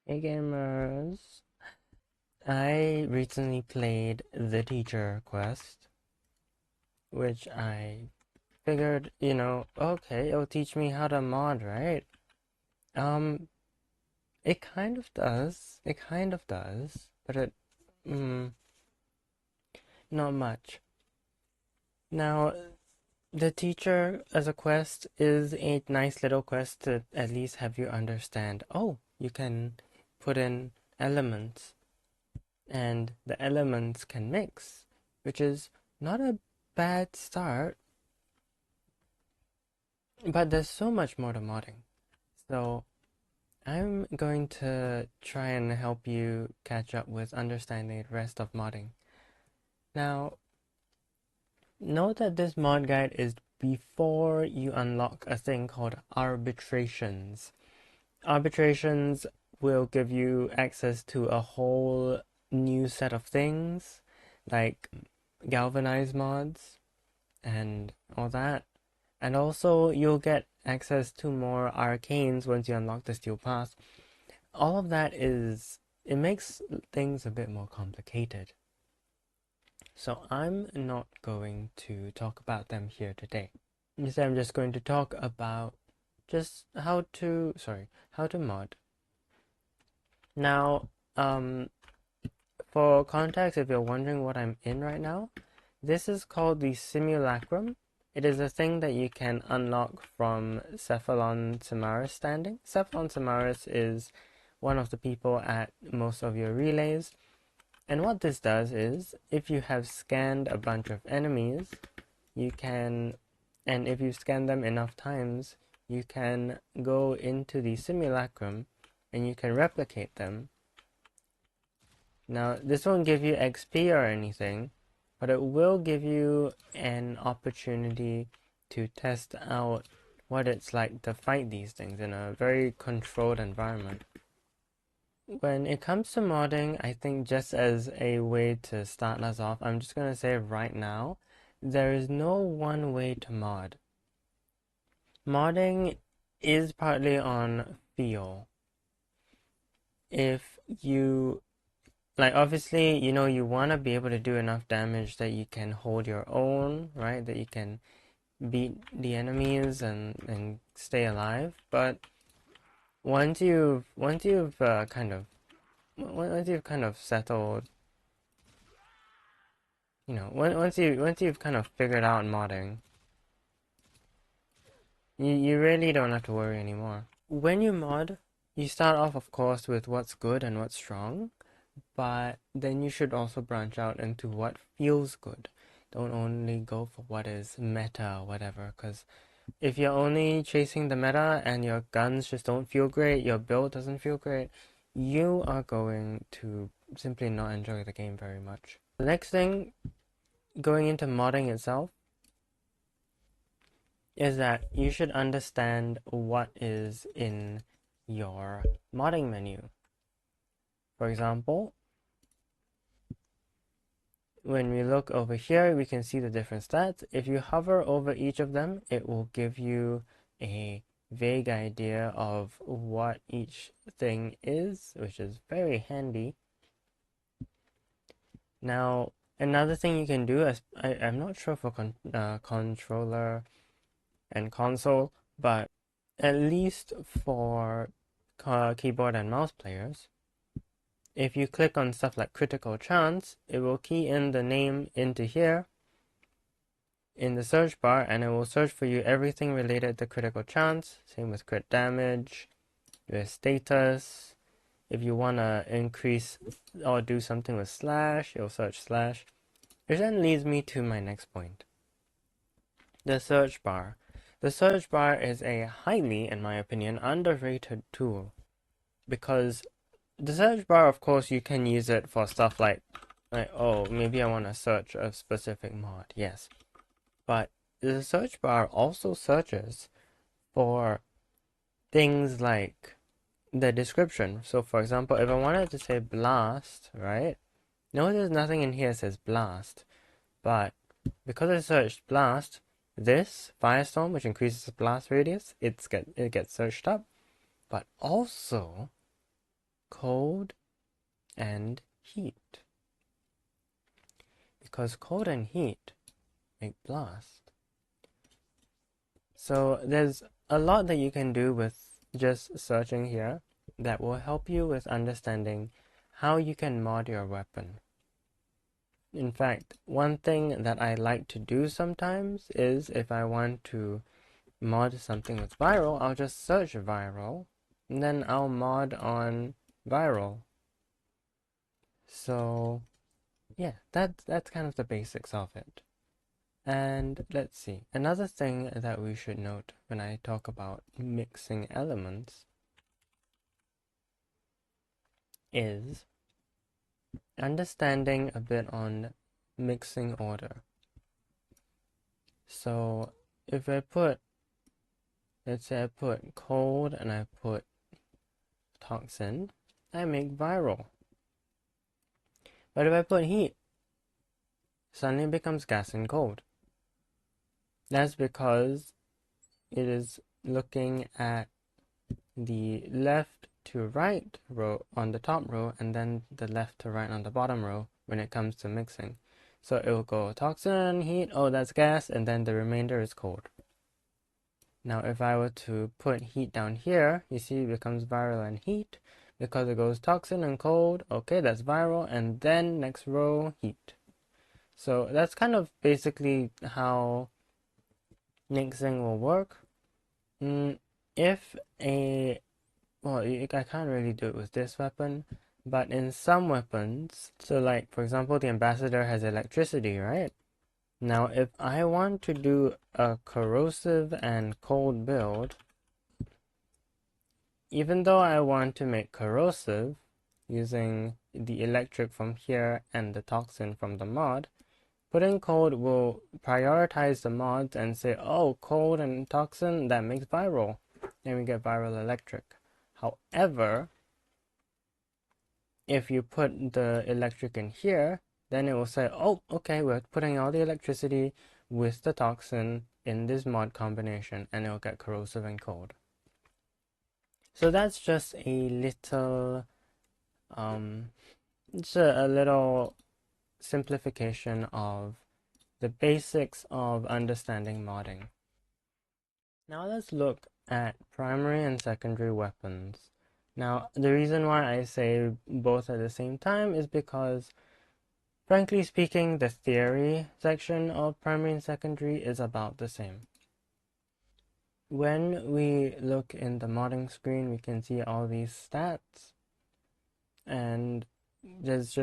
Hey gamers! I recently played the teacher quest, which I figured, okay, it'll teach me how to mod, right? Um, it kind of does. It kind of does, but mm, not much. Now, the teacher as a quest is a nice little quest to at least have you understand. Oh, you can put in elements and the elements can mix, which is not a bad start, but there's so much more to modding. So I'm going to try and help you catch up with understanding the rest of modding. Now, note that this mod guide is before you unlock a thing called arbitrations. Arbitrations will give you access to a whole new set of things, like galvanized mods and all that. And also, you'll get access to more arcanes once you unlock the steel pass. All of that it makes things a bit more complicated. So I'm not going to talk about them here today. Instead, I'm just going to talk about just how to mod. Now, for context, if you're wondering what I'm in right now, this is called the Simulacrum. It is a thing that you can unlock from Cephalon Samaris standing. Cephalon Samaris is one of the people at most of your relays. And what this does is, if you have scanned a bunch of enemies, you can, and if you scan them enough times, you can go into the Simulacrum and you can replicate them. Now, this won't give you XP or anything, but it will give you an opportunity to test out what it's like to fight these things in a very controlled environment. When it comes to modding, I think just as a way to start us off, I'm just going to say right now, there is no one way to mod. Modding is partly on feel. If you obviously, you want to be able to do enough damage that you can hold your own, right? That you can beat the enemies and stay alive. But once you've kind of settled, once you've kind of figured out modding, you really don't have to worry anymore. When you mod, you start off, of course, with what's good and what's strong, but then you should also branch out into what feels good. Don't only go for what is meta or whatever, because if you're only chasing the meta and your guns just don't feel great, your build doesn't feel great, you are going to simply not enjoy the game very much. The next thing, going into modding itself, is that you should understand what is in your modding menu. For example, when we look over here, we can see the different stats. If you hover over each of them, it will give you a vague idea of what each thing is, which is very handy. Now, another thing you can do is, I'm not sure for controller and console, but at least for keyboard and mouse players, if you click on stuff like critical chance, it will key in the name into here in the search bar, and it will search for you everything related to critical chance. Same with crit damage, your status. If you want to increase or do something with slash, it'll search slash. Which then leads me to my next point. The search bar. The search bar is a highly, in my opinion, underrated tool. Because the search bar, of course, you can use it for stuff like, oh, maybe I want to search a specific mod. Yes. But the search bar also searches for things like the description. So for example, if I wanted to say blast, right? Notice nothing in here says blast. But because I searched blast, this firestorm, which increases the blast radius, it gets searched up. But also cold and heat, because cold and heat make blast. So there's a lot that you can do with just searching here that will help you with understanding how you can mod your weapon. In fact, one thing that I like to do sometimes is if I want to mod something with viral, I'll just search viral, and then I'll mod on viral. So yeah, that's kind of the basics of it. And let's see, another thing that we should note when I talk about mixing elements is understanding a bit on mixing order. So if I put, let's say I put cold and I put toxin, I make viral. But if I put heat, suddenly it becomes gas and cold. That's because it is looking at the left to right row on the top row and then the left to right on the bottom row when it comes to mixing. So it will go toxin, heat, oh that's gas, and then the remainder is cold. Now if I were to put heat down here, you see it becomes viral and heat because it goes toxin and cold. Okay, that's viral, and then next row heat. So that's kind of basically how mixing will work. If a Well, I can't really do it with this weapon, but in some weapons, so like for example, the ambassador has electricity, right? Now, if I want to do a corrosive and cold build, even though I want to make corrosive using the electric from here and the toxin from the mod, putting cold will prioritize the mods and say, oh, cold and toxin, that makes viral. Then we get viral electric. However, if you put the electric in here, then it will say, oh, okay, we're putting all the electricity with the toxin in this mod combination, and it'll get corrosive and cold. So that's just a little, it's a little simplification of the basics of understanding modding. Now let's look at primary and secondary weapons. Now, the reason why I say both at the same time is because, frankly speaking, the theory section of primary and secondary is about the same. When we look in the modding screen, we can see all these stats, and it's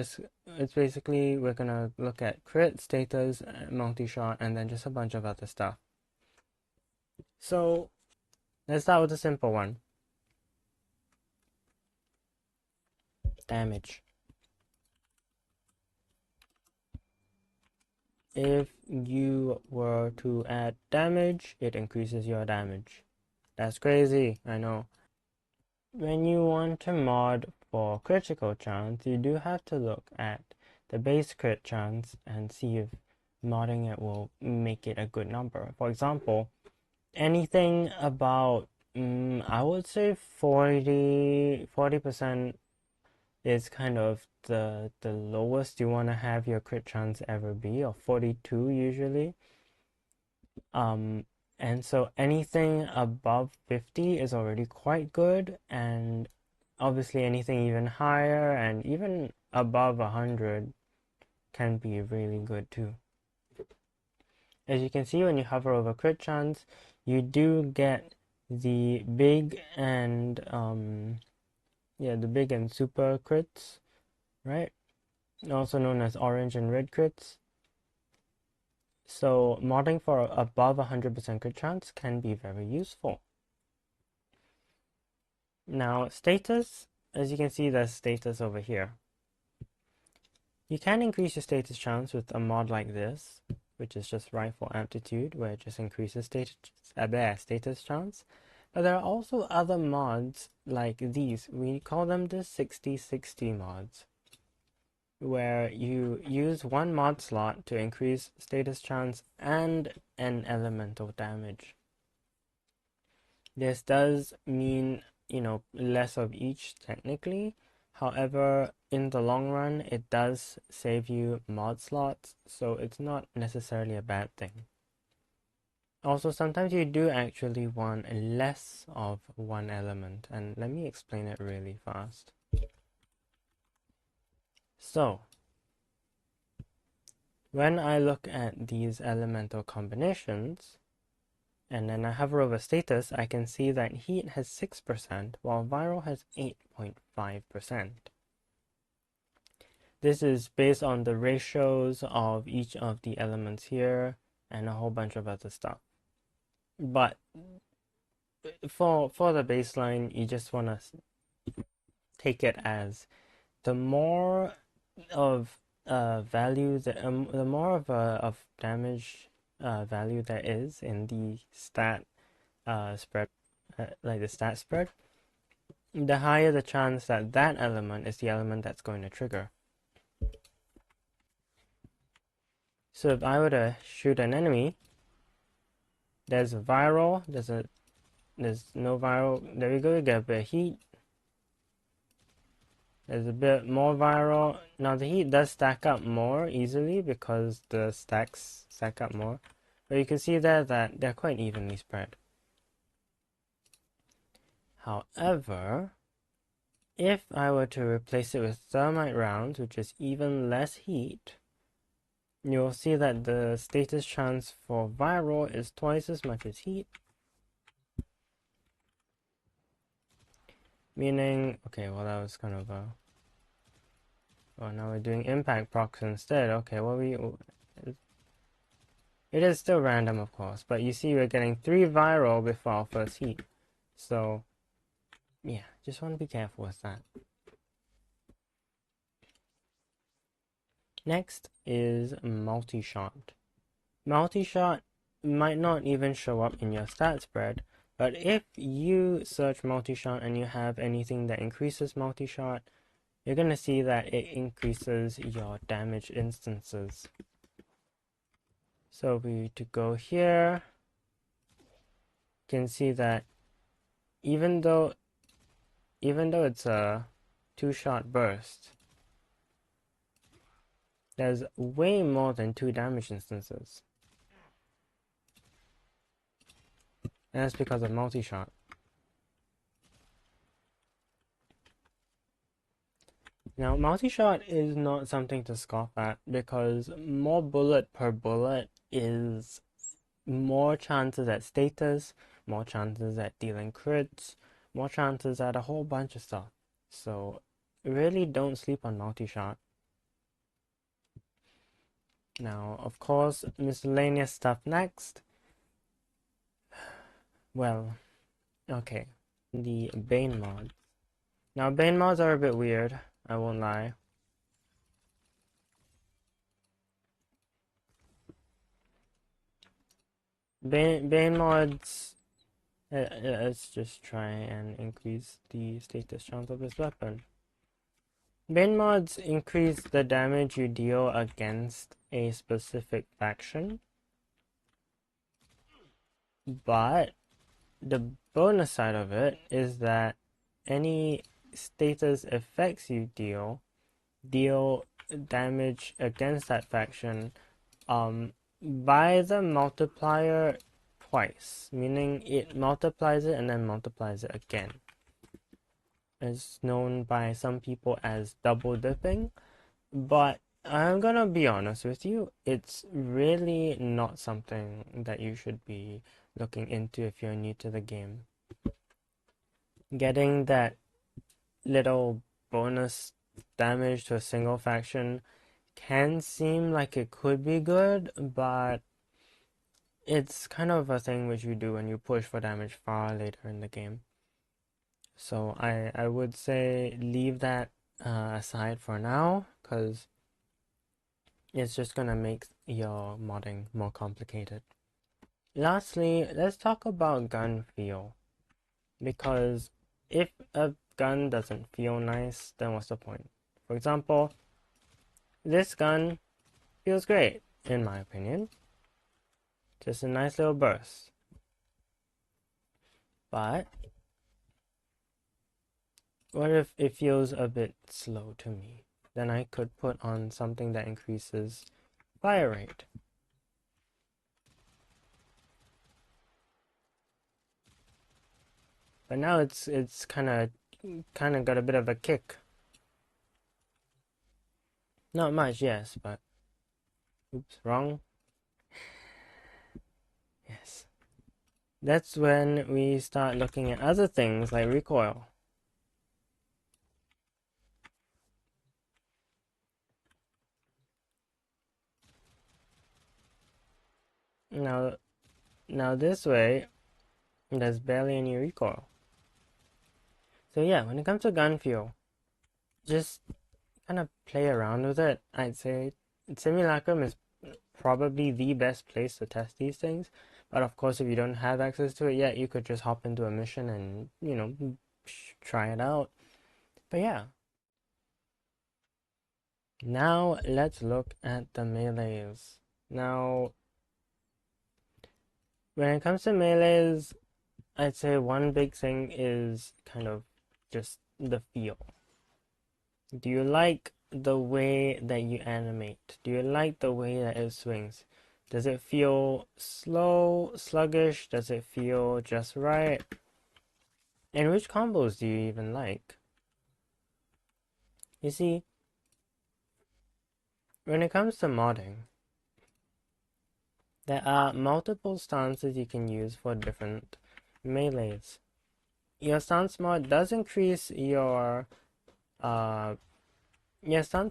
basically, we're gonna look at crit, status, multi-shot, and then just a bunch of other stuff. So, let's start with a simple one. Damage. If you were to add damage, it increases your damage. That's crazy, I know. When you want to mod for critical chance, you do have to look at the base crit chance and see if modding it will make it a good number. For example, anything about, I would say 40% is kind of the lowest you want to have your crit chance ever be, or 42 usually. And so anything above 50 is already quite good, and obviously anything even higher and even above 100 can be really good too. As you can see, when you hover over crit chance, you do get the big and the big and super crits, right? Also known as orange and red crits. So modding for above 100% crit chance can be very useful. Now status, as you can see, there's status over here. You can increase your status chance with a mod like this, which is just rifle amplitude, where it just increases status chance. But there are also other mods like these. We call them the 60-60 mods, where you use one mod slot to increase status chance and an elemental damage. This does mean, less of each technically, However, in the long run, it does save you mod slots, so it's not necessarily a bad thing. Also, sometimes you do actually want less of one element, and let me explain it really fast. So, when I look at these elemental combinations, and then I hover over status, I can see that heat has 6%, while viral has 8.5%. This is based on the ratios of each of the elements here, and a whole bunch of other stuff. But for the baseline, you just want to take it as the more of value, the more of damage value there is in the stat spread, like the stat spread, the higher the chance that that element is the element that's going to trigger. So if I were to shoot an enemy, there's a viral, there's no viral, there we go, you get a bit of heat. There's a bit more viral. Now the heat does stack up more easily because the stacks stack up more. But you can see there that they're quite evenly spread. However, if I were to replace it with thermite rounds, which is even less heat, you'll see that the status chance for viral is twice as much as heat. Meaning, okay, well that was kind of a... Well, now we're doing impact procs instead. Okay, well it is still random, of course, but you see we're getting 3 viral before our first heat. So, yeah, just want to be careful with that. Next is multi-shot. Multi-shot might not even show up in your stat spread, but if you search multi-shot and you have anything that increases multi-shot, you're going to see that it increases your damage instances. So if we to go here, you can see that even though it's a 2-shot burst, there's way more than 2 damage instances. And that's because of multi-shot. Now, multi-shot is not something to scoff at because more bullet per bullet is more chances at status, more chances at dealing crits, more chances at a whole bunch of stuff. So, really don't sleep on multi-shot. Now, of course, miscellaneous stuff next. Well, okay, the Bane mods. Now, Bane mods are a bit weird, I won't lie. Bane mods, let's just try and increase the status chance of this weapon. Bane mods increase the damage you deal against a specific faction, but the bonus side of it is that any status effects you deal damage against that faction by the multiplier twice, meaning it multiplies it and then multiplies it again. It's known by some people as double dipping, but I'm gonna be honest with you, it's really not something that you should be looking into if you're new to the game. Getting that little bonus damage to a single faction can seem like it could be good, but it's kind of a thing which you do when you push for damage far later in the game. So I would say leave that aside for now, because it's just gonna make your modding more complicated. Lastly, let's talk about gun feel, because if a gun doesn't feel nice, then what's the point? For example, this gun feels great, in my opinion. Just a nice little burst. But What if it feels a bit slow to me? Then I could put on something that increases fire rate. But now it's kind of got a bit of a kick. Not much, yes, but oops, wrong. Yes. That's when we start looking at other things like recoil. Now this way, there's barely any recoil. So yeah, when it comes to gun feel, just kind of play around with it. I'd say Simulacrum is probably the best place to test these things. But of course, if you don't have access to it yet, you could just hop into a mission and, try it out. But yeah. Now let's look at the melees. Now, when it comes to melees, I'd say one big thing is kind of just the feel. Do you like the way that you animate? Do you like the way that it swings? Does it feel slow, sluggish? Does it feel just right? And which combos do you even like? You see, when it comes to modding, there are multiple stances you can use for different melees. Your stance mod does increase your stance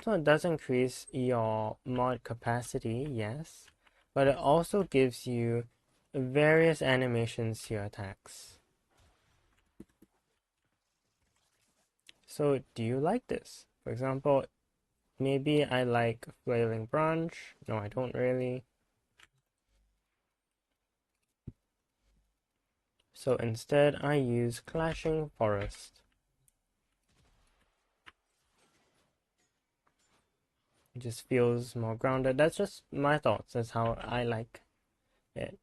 mod does increase your mod capacity, yes, but it also gives you various animations to your attacks. So do you like this? For example, maybe I like Flailing Branch. No, I don't really. So instead I use Clashing Forest. It just feels more grounded. That's just my thoughts. That's how I like it.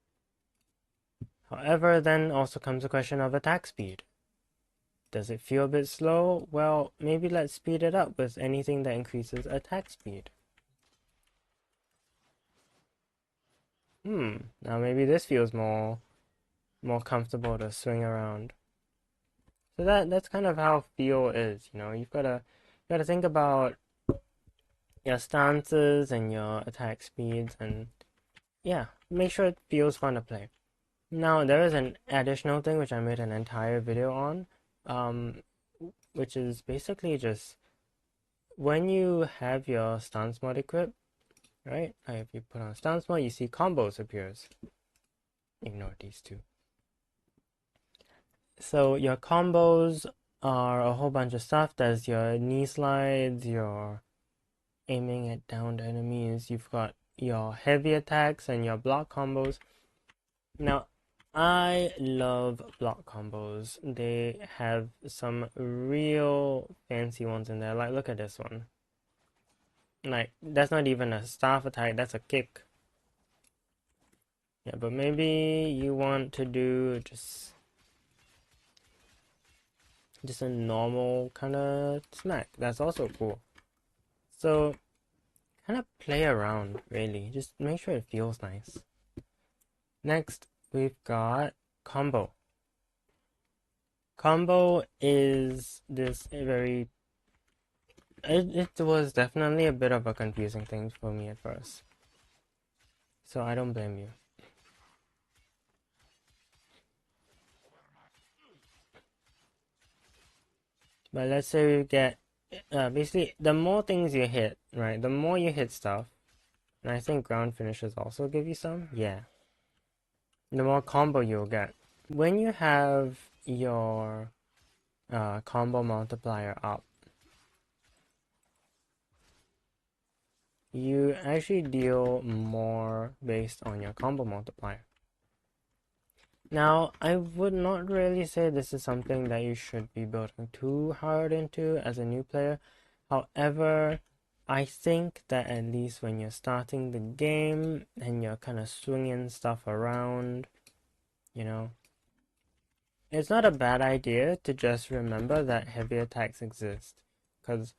However, then also comes the question of attack speed. Does it feel a bit slow? Well, maybe let's speed it up with anything that increases attack speed. Now maybe this feels more comfortable to swing around. So that's kind of how feel is, You've gotta think about your stances and your attack speeds, and yeah, make sure it feels fun to play. Now there is an additional thing which I made an entire video on, which is basically just when you have your stance mod equipped, right? If you put on stance mod, you see combos appears. Ignore these two. So your combos are a whole bunch of stuff. There's your knee slides, your aiming at downed enemies. You've got your heavy attacks and your block combos. Now, I love block combos. They have some real fancy ones in there. Like, look at this one. Like, that's not even a staff attack, that's a kick. Yeah, but maybe you want to do just a normal kind of smack. That's also cool. So, kind of play around, really. Just make sure it feels nice. Next, we've got combo. Combo is this very... It was definitely a bit of a confusing thing for me at first. So I don't blame you. But let's say we get... basically, the more things you hit, right? The more you hit stuff, and I think ground finishes also give you some, yeah. The more combo you'll get. When you have your combo multiplier up, you actually deal more based on your combo multiplier. Now, I would not really say this is something that you should be building too hard into as a new player. However, I think that at least when you're starting the game and you're kind of swinging stuff around, it's not a bad idea to just remember that heavy attacks exist. Because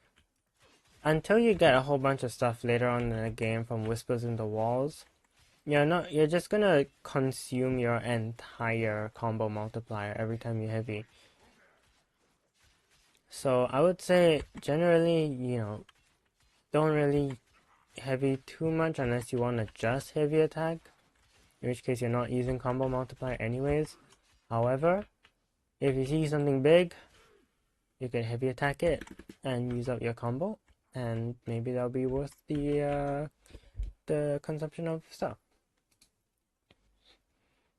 until you get a whole bunch of stuff later on in the game from whispers in the walls, you're just gonna consume your entire combo multiplier every time you heavy. So I would say generally, don't really heavy too much unless you want to just heavy attack, in which case you're not using combo multiplier anyways. However, if you see something big, you can heavy attack it and use up your combo, and maybe that'll be worth the consumption of stuff.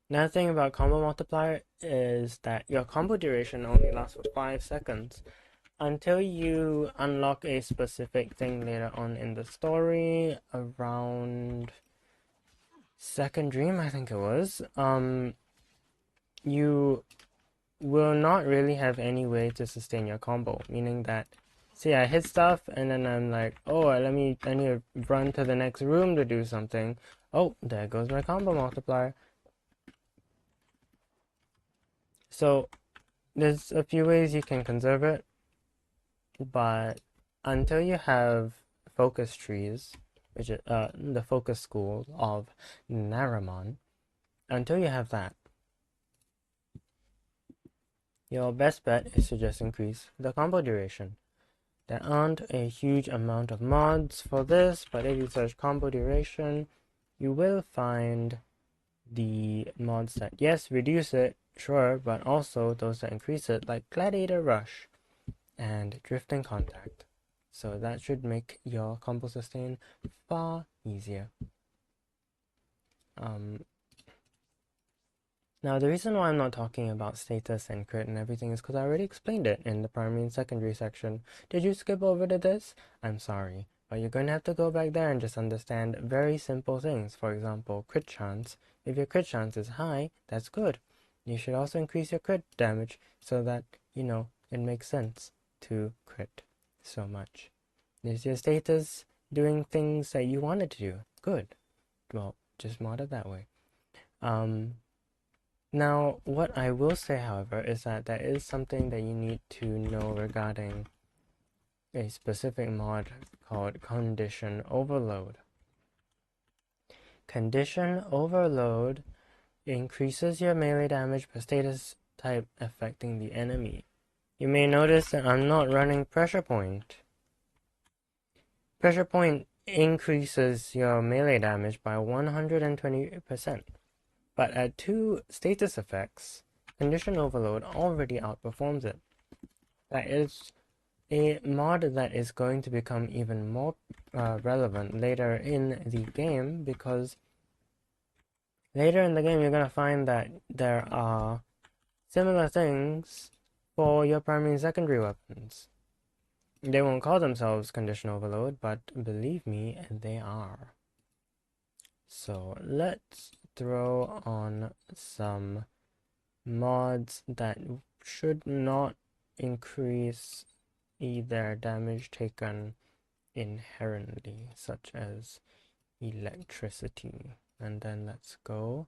Another thing about combo multiplier is that your combo duration only lasts for 5 seconds until you unlock a specific thing later on in the story, around second dream, I think it was. You will not really have any way to sustain your combo, meaning that, see, I hit stuff and then I'm like, oh, I need to run to the next room to do something. Oh, there goes my combo multiplier. So there's a few ways you can conserve it, but until you have focus trees, which is the focus school of Naramon, until you have that, your best bet is to just increase the combo duration. There aren't a huge amount of mods for this, but if you search combo duration, you will find the mods that, yes, reduce it, sure, but also those that increase it, like Gladiator Rush and Drifting Contact. So that should make your combo sustain far easier. Now, the reason why I'm not talking about status and crit and everything is because I already explained it in the primary and secondary section. Did you skip over to this? I'm sorry, but you're going to have to go back there and just understand very simple things. For example, crit chance. If your crit chance is high, that's good. You should also increase your crit damage so that, it makes sense to crit so much. Is your status doing things that you wanted to do? Good. Well, just mod it that way. Now, what I will say, however, is that there is something that you need to know regarding a specific mod called Condition Overload. Condition Overload increases your melee damage per status type affecting the enemy. You may notice that I'm not running Pressure Point. Pressure Point increases your melee damage by 120%. But at 2 status effects, Condition Overload already outperforms it. That is a mod that is going to become even more relevant later in the game, because later in the game you're going to find that there are similar things for your primary and secondary weapons. They won't call themselves Condition Overload, but believe me, they are. So let's throw on some mods that should not increase either damage taken inherently, such as electricity. And then let's go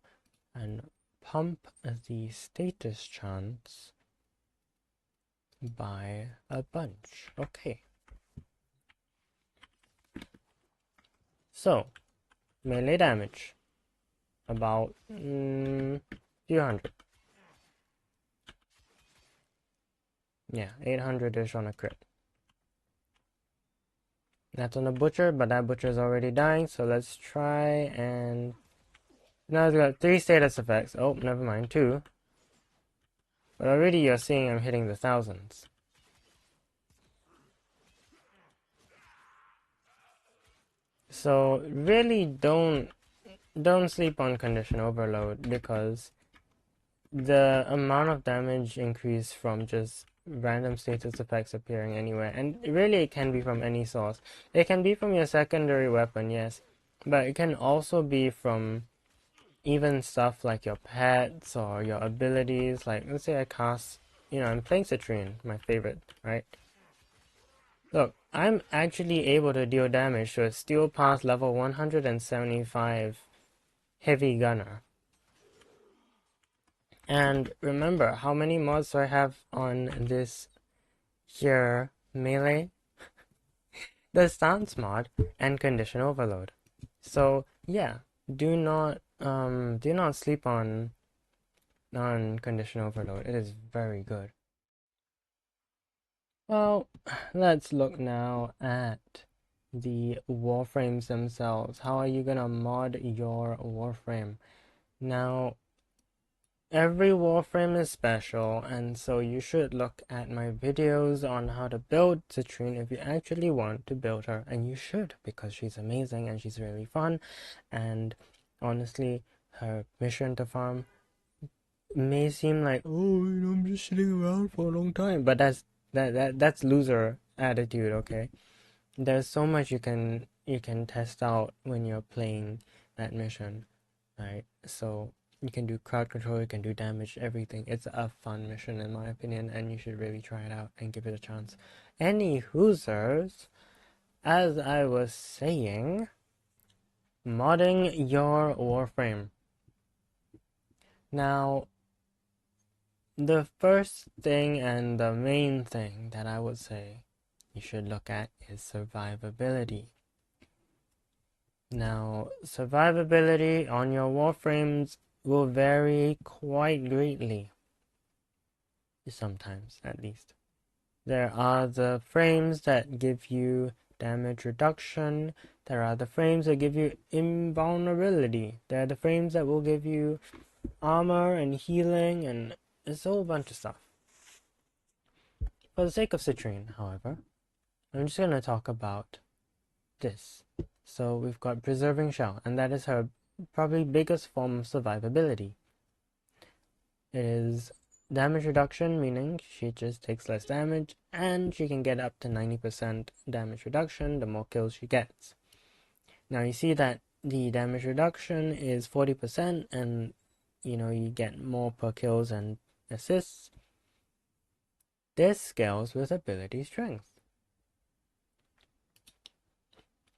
and pump the status chance by a bunch. Okay. So, melee damage. About few hundred. Yeah, 800-ish on a crit. That's on a butcher, but that butcher is already dying, so let's try and... Now it's got 3 status effects. Oh, never mind, 2. But already you're seeing I'm hitting the thousands. So really don't sleep on Condition Overload, because the amount of damage increase from just random status effects appearing anywhere, and really it can be from any source. It can be from your secondary weapon, yes, but it can also be from even stuff like your pets or your abilities. Like, let's say I cast, I'm playing Citrine, my favorite, right? Look, I'm actually able to deal damage to a Steel Pass level 175 heavy gunner. And remember, how many mods do I have on this here melee? The stance mod and condition overload. So yeah, do not sleep on condition overload. It is very good. Well, let's look now at the warframes themselves. How are you gonna mod your warframe? Now, every warframe is special, and so you should look at my videos on how to build Citrine if you actually want to build her, and you should, because she's amazing and she's really fun, and honestly, her mission to farm may seem like, oh, I'm just sitting around for a long time, but that's loser attitude, okay? There's so much you can test out when you're playing that mission, right? So you can do crowd control, you can do damage, everything. It's a fun mission in my opinion, and you should really try it out and give it a chance. Any hoosers, as I was saying, modding your warframe. Now, the first thing and the main thing that I would say you should look at is survivability. Now, survivability on your warframes will vary quite greatly, sometimes at least. There are the frames that give you damage reduction, there are the frames that give you invulnerability, there are the frames that will give you armor and healing, and it's a whole bunch of stuff. For the sake of Citrine, however, I'm just going to talk about this. So we've got Preserving Shell, and that is her probably biggest form of survivability. It is damage reduction, meaning she just takes less damage, and she can get up to 90% damage reduction the more kills she gets. Now you see that the damage reduction is 40%, and you get more per kills and assists. This scales with ability strength.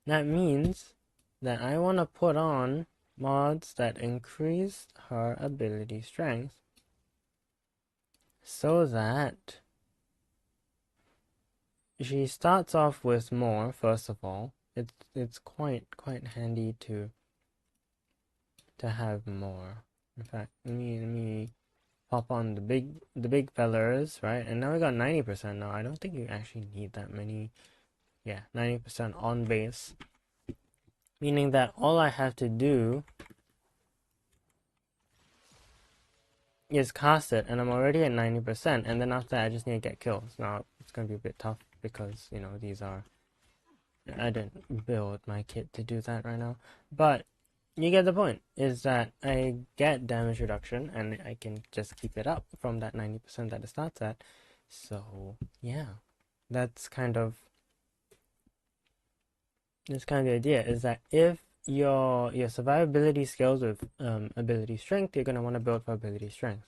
That means that I want to put on mods that increase her ability strength so that she starts off with more. First of all, it's quite handy to have more. In fact, let me pop on the big fellas, right? And now we got 90% now. I don't think you actually need that many. Yeah, 90% on base. Meaning that all I have to do is cast it, and I'm already at 90%, and then after that I just need to get kills. Now, it's going to be a bit tough because, these are... I didn't build my kit to do that right now. But you get the point, is that I get damage reduction, and I can just keep it up from that 90% that it starts at. So, yeah. That's kind of the idea, is that if your survivability scales with ability strength, you're going to want to build for ability strength.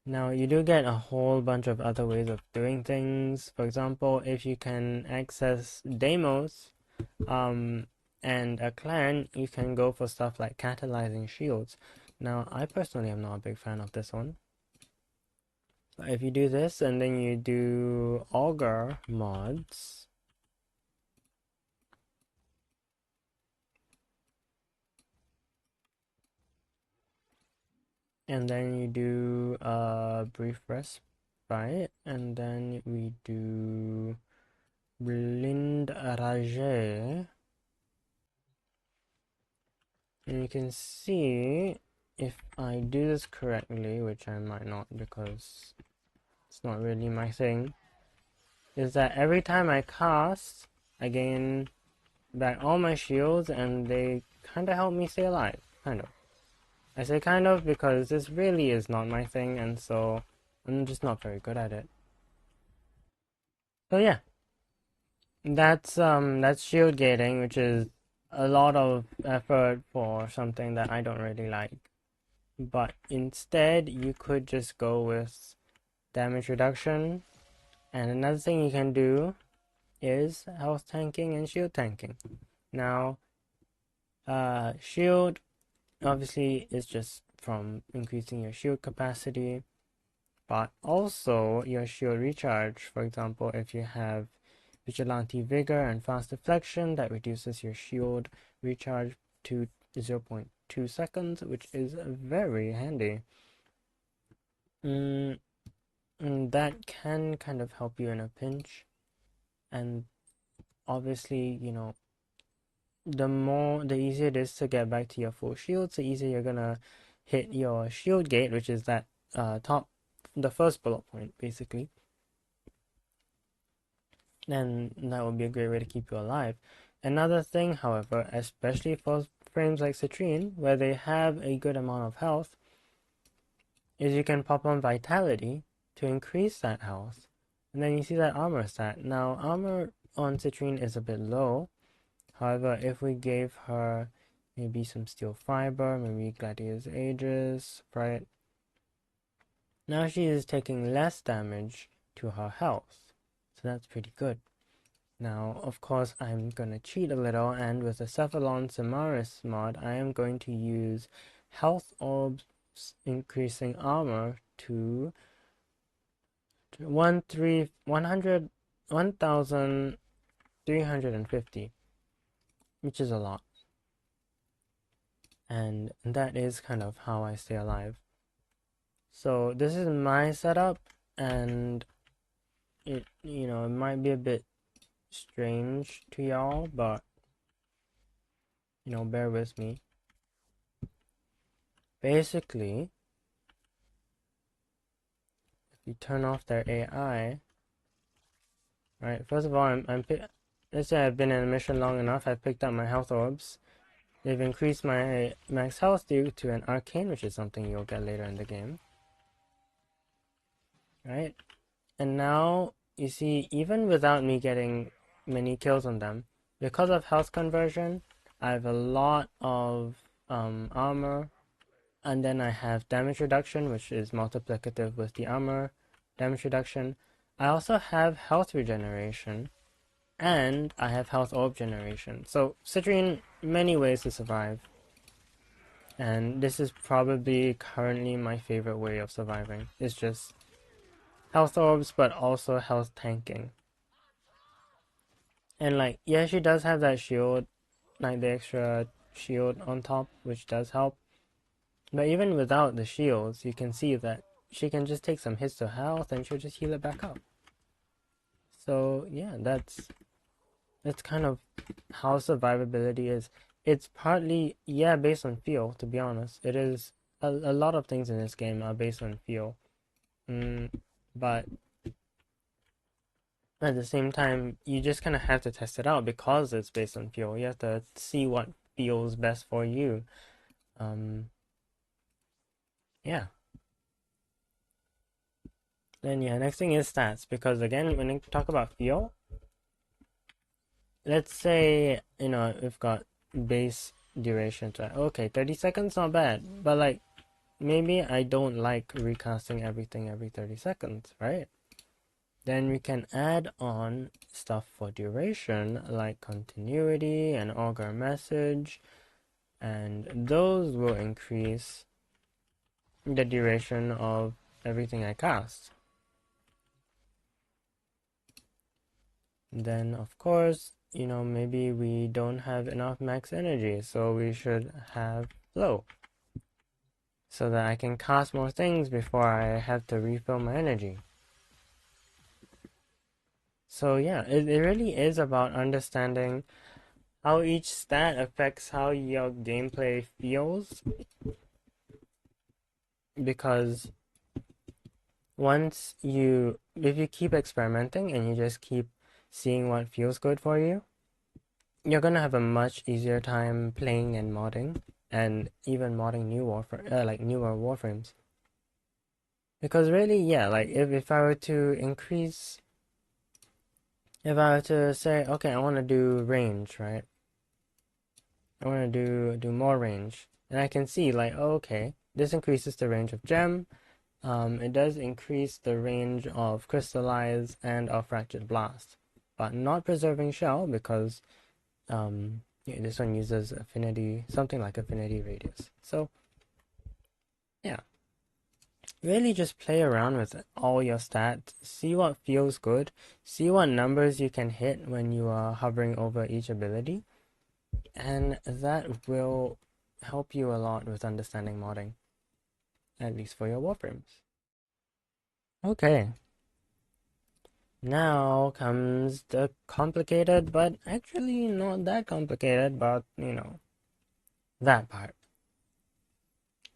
Now, you do get a whole bunch of other ways of doing things. For example, if you can access demos and a clan, you can go for stuff like catalyzing shields. Now, I personally am not a big fan of this one. But if you do this and then you do augur mods, and then you do brief respite, and then we do blind rage, and you can see, if I do this correctly, which I might not because it's not really my thing, is that every time I cast, I gain back all my shields, and they kind of help me stay alive, kind of. I say kind of because this really is not my thing, and so I'm just not very good at it. So yeah, that's shield gating, which is a lot of effort for something that I don't really like. But instead, you could just go with damage reduction, and another thing you can do is health tanking and shield tanking. Now, shield obviously is just from increasing your shield capacity, but also your shield recharge. For example, if you have Vigilante Vigor and Fast Deflection, that reduces your shield recharge to 0.2 seconds, which is very handy. That can kind of help you in a pinch, and obviously, the easier it is to get back to your full shield, the easier you're gonna hit your shield gate, which is that the first bullet point, basically. And that would be a great way to keep you alive. Another thing, however, especially for frames like Citrine, where they have a good amount of health, is you can pop on Vitality to increase that health. And then you see that armor stat. Now, armor on Citrine is a bit low. However, if we gave her maybe some steel fiber, maybe Gladiator's Aegis, right? Now she is taking less damage to her health. So that's pretty good. Now, of course, I'm going to cheat a little, and with the Cephalon Samaris mod, I am going to use Health Orbs increasing armor to 1,350, which is a lot. And that is kind of how I stay alive. So this is my setup, and it might be a bit strange to y'all, but bear with me. Basically, if you turn off their AI, right? First of all, let's say I've been in a mission long enough. I've picked up my health orbs. They've increased my max health due to an arcane, which is something you'll get later in the game, right? And now you see, even without me getting many kills on them, because of health conversion, I have a lot of armor, and then I have damage reduction, which is multiplicative with the armor damage reduction. I also have health regeneration, and I have health orb generation. So Citrine, many ways to survive, and this is probably currently my favorite way of surviving. It's just health orbs, but also health tanking. And like, yeah, she does have that shield, like the extra shield on top, which does help. But even without the shields, you can see that she can just take some hits to health and she'll just heal it back up. So yeah, that's kind of how survivability is. It's partly, yeah, based on feel, to be honest. It is, a lot of things in this game are based on feel. But at the same time, you just kind of have to test it out because it's based on feel. You have to see what feels best for you. Yeah. Then yeah, next thing is stats, because again, when you talk about feel, let's say, we've got base duration to, okay, 30 seconds, not bad, but like, maybe I don't like recasting everything every 30 seconds, right? Then we can add on stuff for duration, like continuity and augur message, and those will increase the duration of everything I cast. Then, of course, maybe we don't have enough max energy, so we should have flow, so that I can cast more things before I have to refill my energy. So yeah, it really is about understanding how each stat affects how your gameplay feels, because if you keep experimenting and you just keep seeing what feels good for you, you're gonna have a much easier time playing and modding, and even modding newer Warframes. Because really, yeah, like if I were to say, okay, I want to do range, right? I want to do more range, and I can see like, oh, okay, this increases the range of gem. It does increase the range of crystallize and of fractured blast, but not preserving shell, because yeah, this one uses affinity, something like affinity radius. So Yeah, really just play around with all your stats, see what feels good, see what numbers you can hit when you are hovering over each ability, and that will help you a lot with understanding modding, at least for your Warframes. Okay, now comes the complicated, but actually not that complicated, but that part.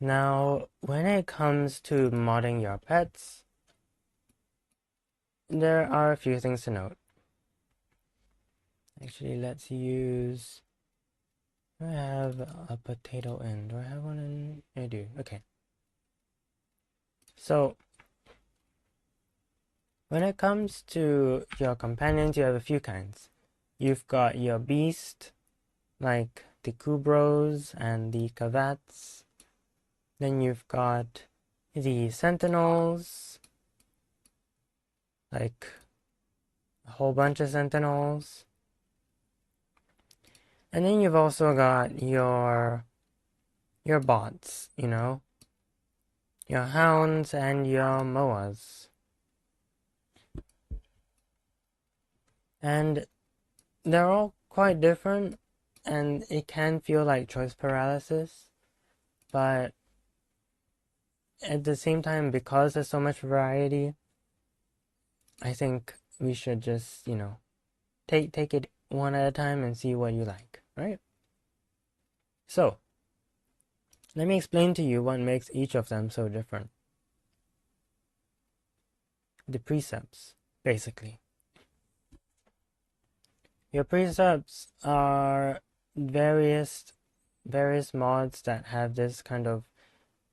Now, when it comes to modding your pets, there are a few things to note. Actually, let's use... Do I have a potato in? Do I have one in? I do. Okay. So, when it comes to your companions, you have a few kinds. You've got your beast, like the Kubros and the Kavats. Then you've got the Sentinels, like a whole bunch of Sentinels. And then you've also got your bots, your hounds and your moas. And they're all quite different, and it can feel like choice paralysis, but at the same time, because there's so much variety, I think we should just, take it one at a time and see what you like, right? So, let me explain to you what makes each of them so different. The precepts, basically. Your precepts are various mods that have this kind of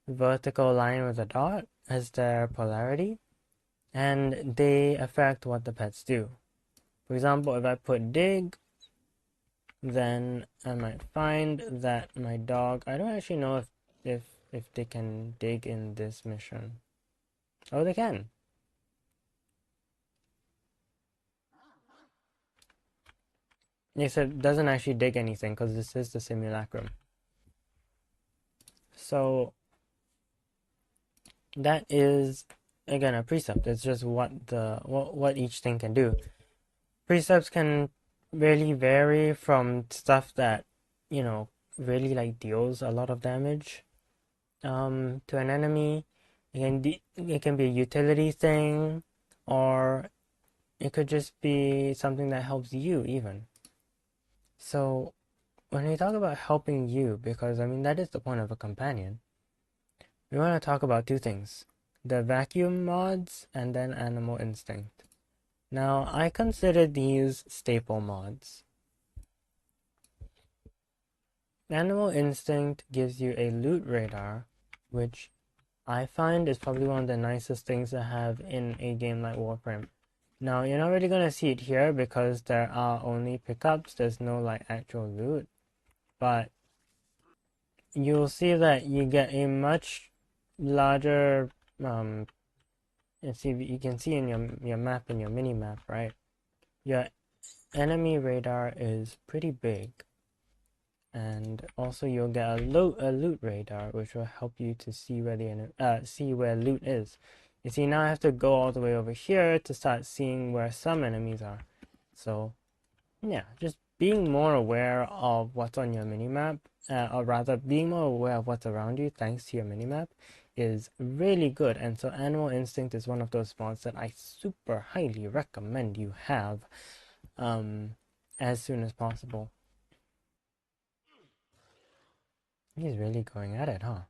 vertical line with a dot as their polarity, and they affect what the pets do. For example, if I put dig, then I might find that my dog, I don't actually know if they can dig in this mission. Oh, they can. Yes, it doesn't actually dig anything because this is the simulacrum. So that is again a precept. It's just what each thing can do. Precepts can really vary from stuff that really like deals a lot of damage to an enemy. It can be a utility thing, or it could just be something that helps you even. So when we talk about helping you, because I mean that is the point of a companion, we want to talk about two things: the vacuum mods and then animal instinct. Now I consider these staple mods. Animal instinct gives you a loot radar, which I find is probably one of the nicest things to have in a game like Warframe. Now, you're not really going to see it here because there are only pickups, there's no like actual loot, but you'll see that you get a much larger, you can see in your map, in your mini map, right? Your enemy radar is pretty big, and also you'll get a loot radar, which will help you to see where see where loot is. You see, now I have to go all the way over here to start seeing where some enemies are. So yeah, just being more aware of what's on your minimap, or rather being more aware of what's around you thanks to your minimap, is really good. And so Animal Instinct is one of those mods that I super highly recommend you have as soon as possible. He's really going at it, huh?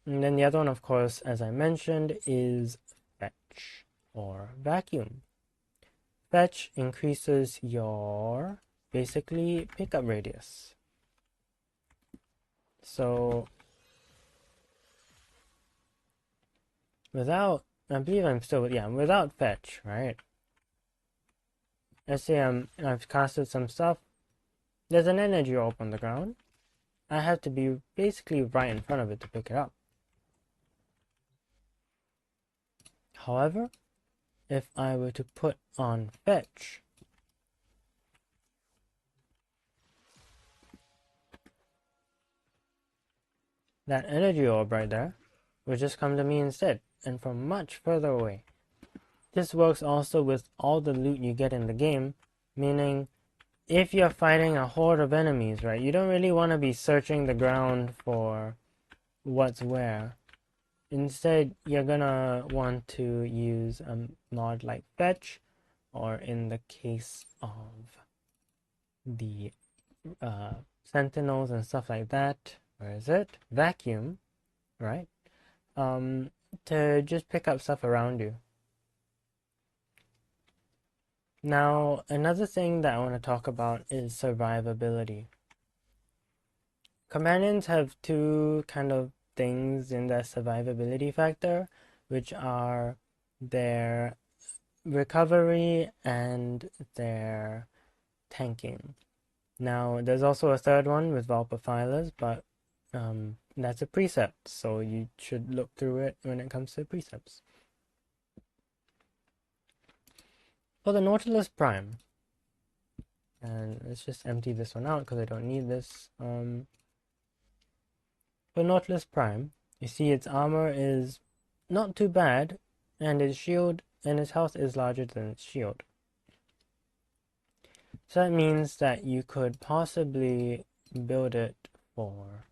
And then the other one, of course, as I mentioned, is fetch or vacuum. Fetch increases your basically pickup radius. So without, I believe I'm still, yeah, without fetch, right? Let's say I've casted some stuff. There's an energy orb on the ground. I have to be basically right in front of it to pick it up. However, if I were to put on fetch, that energy orb right there will just come to me instead, and from much further away. This works also with all the loot you get in the game, meaning if you're fighting a horde of enemies, right, you don't really want to be searching the ground for what's where. Instead, you're gonna want to use a mod like fetch, or in the case of the sentinels and stuff like that, where is it? Vacuum, right? To just pick up stuff around you. Now, another thing that I want to talk about is survivability. Companions have two kind of things in their survivability factor, which are their recovery and their tanking. Now, there's also a third one with Valpafilers, but that's a precept, so you should look through it when it comes to precepts. For the Nautilus Prime, and let's just empty this one out because I don't need this. For Nautilus Prime, you see its armor is not too bad, and its shield and its health is larger than its shield. So that means that you could possibly build it for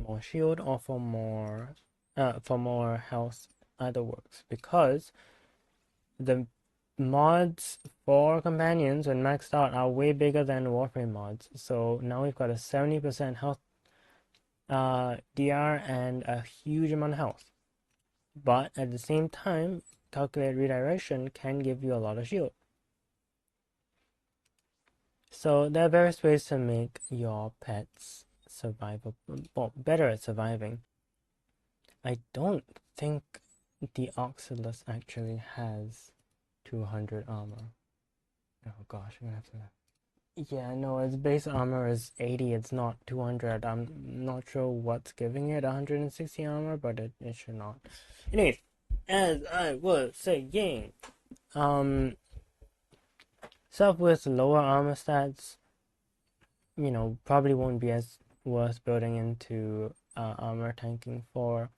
more shield or for more health. Either works, because the mods for companions when maxed out are way bigger than Warframe mods. So now we've got a 70% health DR and a huge amount of health. But at the same time, calculated redirection can give you a lot of shield. So there are various ways to make your pets better at surviving. I don't think the Oxylus actually has 200 armor. Oh gosh, I'm gonna have to... Yeah, no, its base armor is 80, it's not 200. I'm not sure what's giving it 160 armor, but it should not. Anyways, as I was saying, stuff with lower armor stats, probably won't be as worth building into armor tanking for.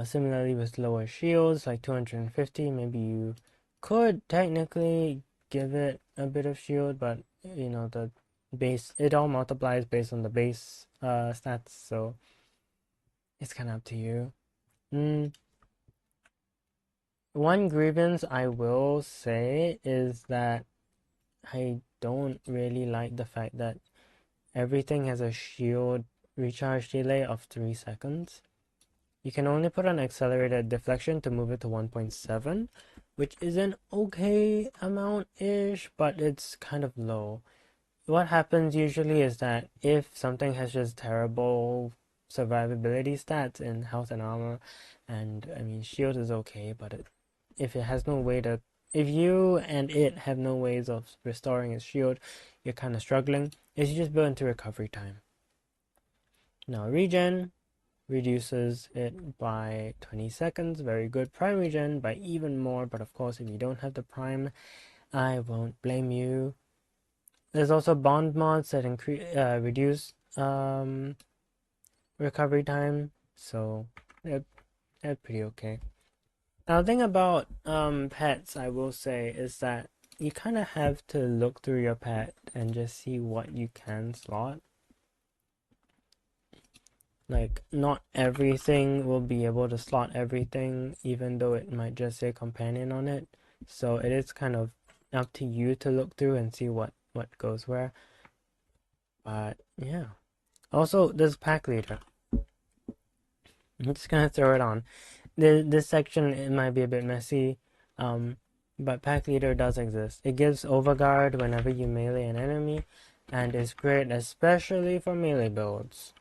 Similarly with lower shields, like 250, maybe you could technically give it a bit of shield, but the base, it all multiplies based on the base stats, so it's kind of up to you. One grievance I will say is that I don't really like the fact that everything has a shield recharge delay of 3 seconds. You can only put an accelerated deflection to move it to 1.7, which is an okay amount-ish, but it's kind of low. What happens usually is that if something has just terrible survivability stats in health and armor, and I mean shield is okay, but if it has no way to... If you and it have no ways of restoring its shield, you're kind of struggling, is you just build into recovery time. Now regen reduces it by 20 seconds. Very good. Prime regen by even more, but of course if you don't have the prime, I won't blame you. There's also bond mods that reduce recovery time, so they're pretty okay. Now the thing about pets, I will say, is that you kind of have to look through your pet and just see what you can slot. Like, not everything will be able to slot everything, even though it might just say companion on it. So it is kind of up to you to look through and see what goes where. But yeah. Also, there's pack leader. I'm just gonna throw it on. This section, it might be a bit messy, but pack leader does exist. It gives overguard whenever you melee an enemy, and is great especially for melee builds.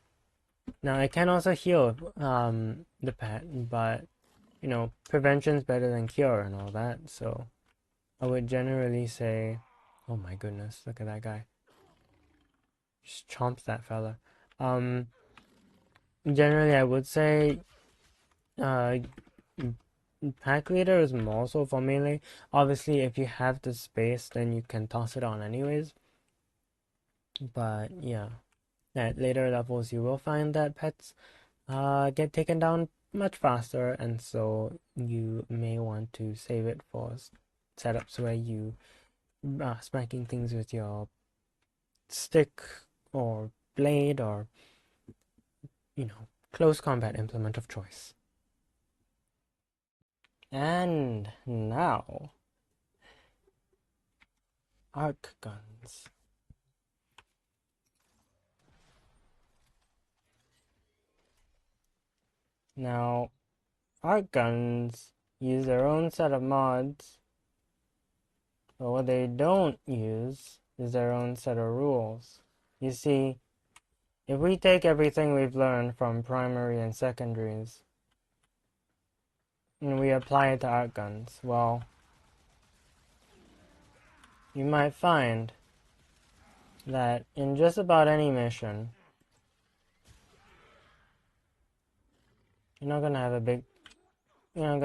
Now, it can also heal the pet, but, prevention's better than cure and all that, so I would generally say... Oh my goodness, look at that guy. Just chomps that fella. Generally, I would say pack leader is more so for melee. Obviously, if you have the space, then you can toss it on anyways. But, yeah. At later levels, you will find that pets get taken down much faster, and so you may want to save it for setups where you are smacking things with your stick or blade or, close combat implement of choice. And now, arc guns. Now, arc guns use their own set of mods, but what they don't use is their own set of rules. You see, if we take everything we've learned from primary and secondaries and we apply it to arc guns, well, you might find that in just about any mission, you're not gonna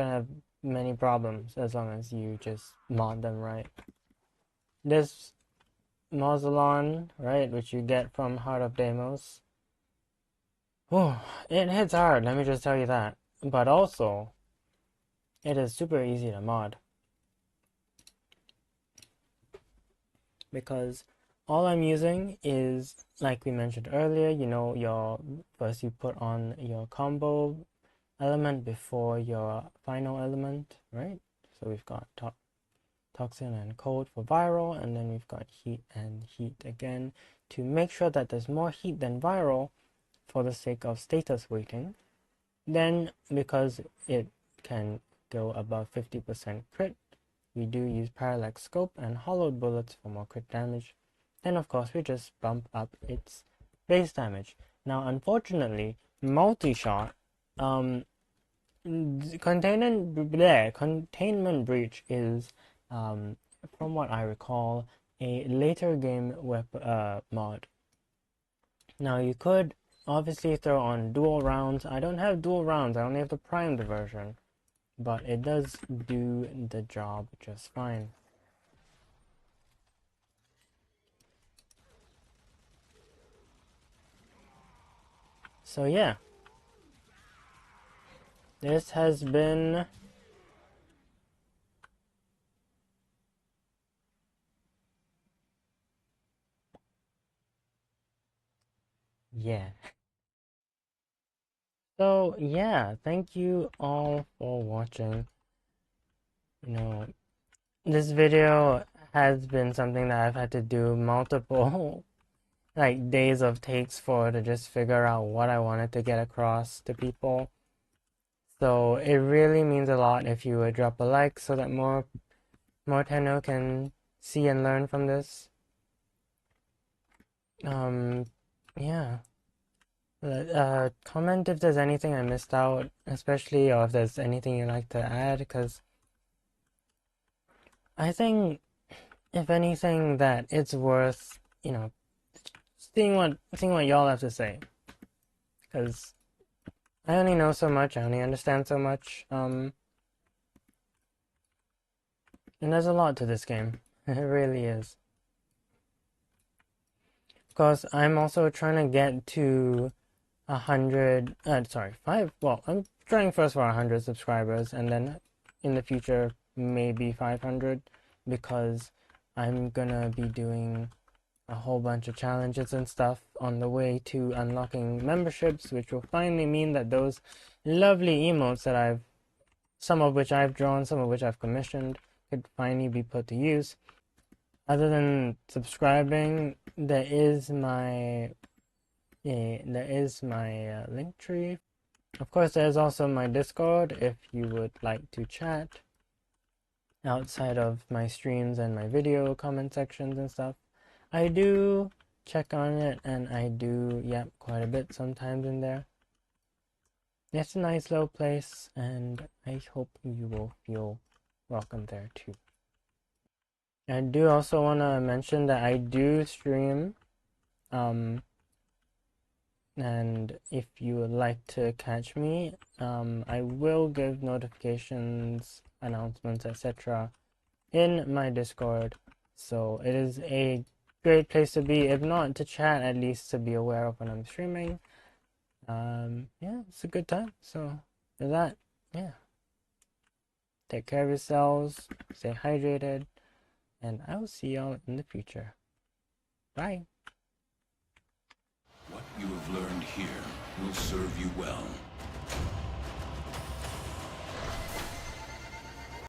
have many problems as long as you just mod them right. This Mausolon, right, which you get from Heart of Deimos, oh, it hits hard, let me just tell you that. But also, it is super easy to mod. Because all I'm using is, like we mentioned earlier, first you put on your combo element before your final element, right? So we've got toxin and cold for viral, and then we've got heat and heat again to make sure that there's more heat than viral for the sake of status weighting. Then, because it can go above 50% crit, we do use parallax scope and hollowed bullets for more crit damage. Then of course we just bump up its base damage. Now unfortunately, multi-shot, containment breach is, from what I recall, a later game mod. Now you could obviously throw on dual rounds. I don't have dual rounds, I only have the primed version, but it does do the job just fine. So yeah, this has been So yeah, thank you all for watching. This video has been something that I've had to do multiple like days of takes for to just figure out what I wanted to get across to people. So it really means a lot if you would drop a like so that more Tenno can see and learn from this. Yeah. Comment if there's anything I missed out, especially, or if there's anything you'd like to add, because I think, if anything, that it's worth, seeing what y'all have to say, because I only know so much, I only understand so much, and there's a lot to this game. It really is. Of course, I'm also trying to get to 100, well, I'm trying first for 100 subscribers, and then in the future, maybe 500, because I'm gonna be doing a whole bunch of challenges and stuff on the way to unlocking memberships, which will finally mean that those lovely emotes that some of which I've drawn, some of which I've commissioned, could finally be put to use. Other than subscribing, there is my link tree. Of course, there's also my Discord if you would like to chat outside of my streams and my video comment sections and stuff. I do check on it, and I do yap quite a bit sometimes in there. It's a nice little place, and I hope you will feel welcome there too. I do also want to mention that I do stream, and if you would like to catch me, I will give notifications, announcements, etc. in my Discord. So it is a great place to be. If not to chat, at least to be aware of when I'm streaming. Yeah, it's a good time. So with that, yeah. Take care of yourselves, stay hydrated, and I will see y'all in the future. Bye. What you have learned here will serve you well.